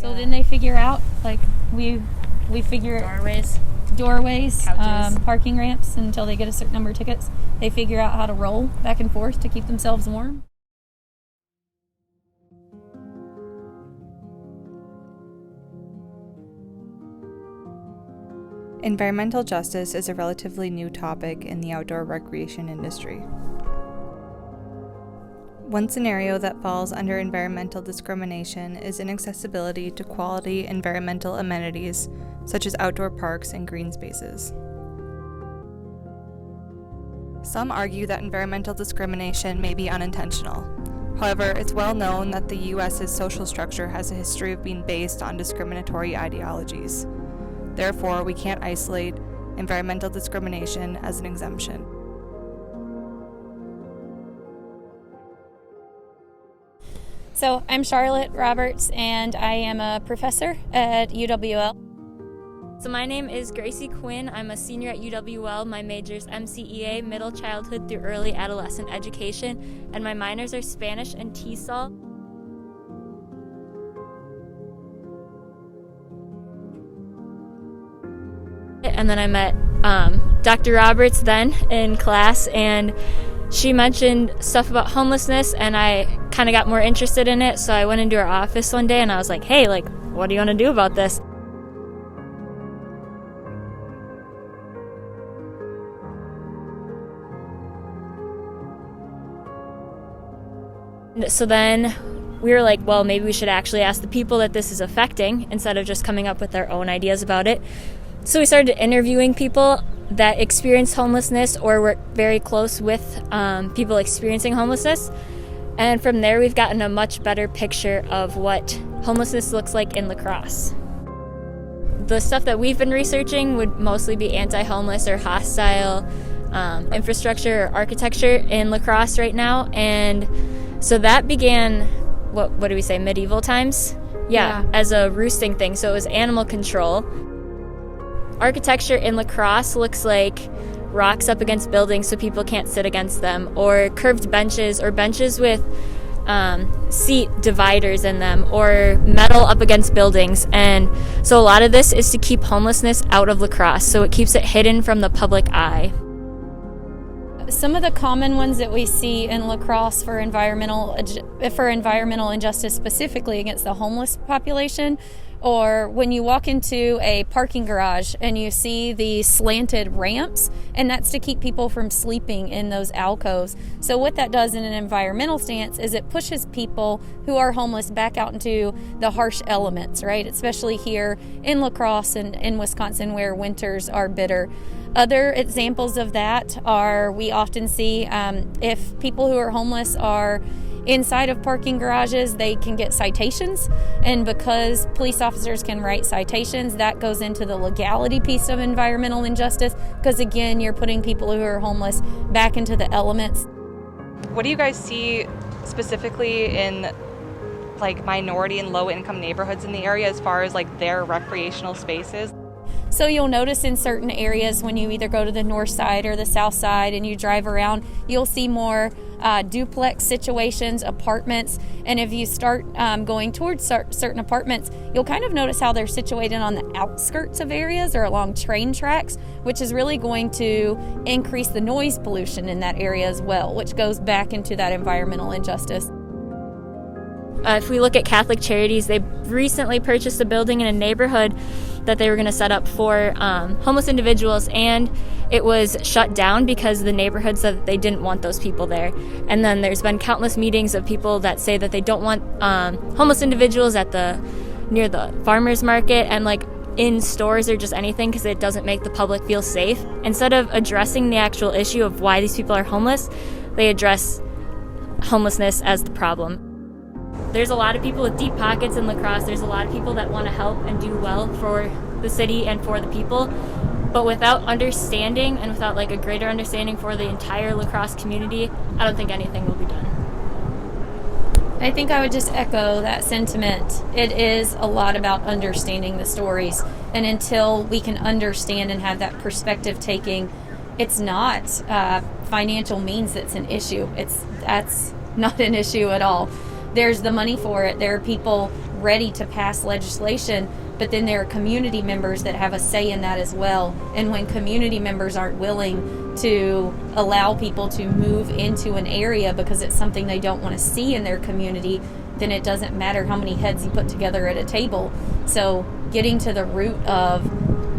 So then they figure out, like, we figure doorways, parking ramps until they get a certain number of tickets. They figure out how to roll back and forth to keep themselves warm. Environmental justice is a relatively new topic in the outdoor recreation industry. One scenario that falls under environmental discrimination is inaccessibility to quality environmental amenities, such as outdoor parks and green spaces. Some argue that environmental discrimination may be unintentional. However, it's well known that the U.S.'s social structure has a history of being based on discriminatory ideologies. Therefore, we can't isolate environmental discrimination as an exemption. So I'm Charlotte Roberts, and I am a professor at UWL. So my name is Gracie Quinn. I'm a senior at UWL. My major is MCEA, Middle Childhood through Early Adolescent Education, and my minors are Spanish and TESOL. And then I met Dr. Roberts then in class, and she mentioned stuff about homelessness, and I kind of got more interested in it, so I went into her office one day and I was like, hey, like, what do you want to do about this? So then we were like, well, maybe we should actually ask the people that this is affecting instead of just coming up with our own ideas about it. So we started interviewing people that experienced homelessness or were very close with people experiencing homelessness. And from there, we've gotten a much better picture of what homelessness looks like in La Crosse. The stuff that we've been researching would mostly be anti-homeless or hostile infrastructure or architecture in La Crosse right now. And so that began, what do we say, medieval times? Yeah, as a roosting thing. So it was animal control. Architecture in La Crosse looks like rocks up against buildings so people can't sit against them, or curved benches, or benches with seat dividers in them, or metal up against buildings. And so a lot of this is to keep homelessness out of La Crosse, so it keeps it hidden from the public eye. Some of the common ones that we see in La Crosse for environmental injustice, specifically against the homeless population, or when you walk into a parking garage and you see the slanted ramps, and that's to keep people from sleeping in those alcoves. So what that does in an environmental stance is it pushes people who are homeless back out into the harsh elements, right? Especially here in La Crosse and in Wisconsin, where winters are bitter. Other examples of that are, we often see if people who are homeless are inside of parking garages, they can get citations, and because police officers can write citations, that goes into the legality piece of environmental injustice, because again, you're putting people who are homeless back into the elements. What do you guys see specifically in like minority and low income neighborhoods in the area as far as like their recreational spaces? So you'll notice in certain areas when you either go to the north side or the south side and you drive around, you'll see more duplex situations, apartments. And if you start going towards certain apartments, you'll kind of notice how they're situated on the outskirts of areas or along train tracks, which is really going to increase the noise pollution in that area as well, which goes back into that environmental injustice. If we look at Catholic Charities, they recently purchased a building in a neighborhood that they were going to set up for homeless individuals, and it was shut down because the neighborhood said that they didn't want those people there. And then there's been countless meetings of people that say that they don't want homeless individuals near the farmers market and like in stores or just anything, because it doesn't make the public feel safe. Instead of addressing the actual issue of why these people are homeless, they address homelessness as the problem. There's a lot of people with deep pockets in La Crosse. There's a lot of people that want to help and do well for the city and for the people. But without understanding and without like a greater understanding for the entire La Crosse community, I don't think anything will be done. I think I would just echo that sentiment. It is a lot about understanding the stories. And until we can understand and have that perspective taking, it's not financial means that's an issue. That's not an issue at all. There's the money for it. There are people ready to pass legislation, but then there are community members that have a say in that as well. And when community members aren't willing to allow people to move into an area because it's something they don't want to see in their community, then it doesn't matter how many heads you put together at a table. So getting to the root of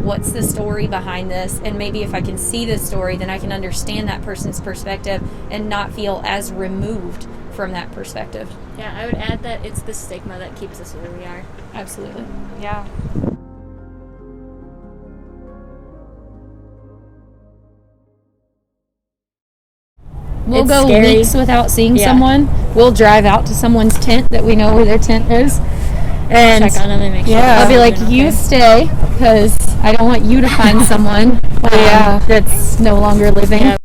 what's the story behind this, and maybe if I can see the story, then I can understand that person's perspective and not feel as removed from that perspective. Yeah, I would add that it's the stigma that keeps us where we are. Absolutely. Yeah. We'll It's go scary. weeks without seeing Yeah. someone. We'll drive out to someone's tent that we know where their tent is. And Check on them and make sure. Yeah. I'll be they're like, doing you okay. stay, because I don't want you to find someone Yeah. that's no longer living. Yeah,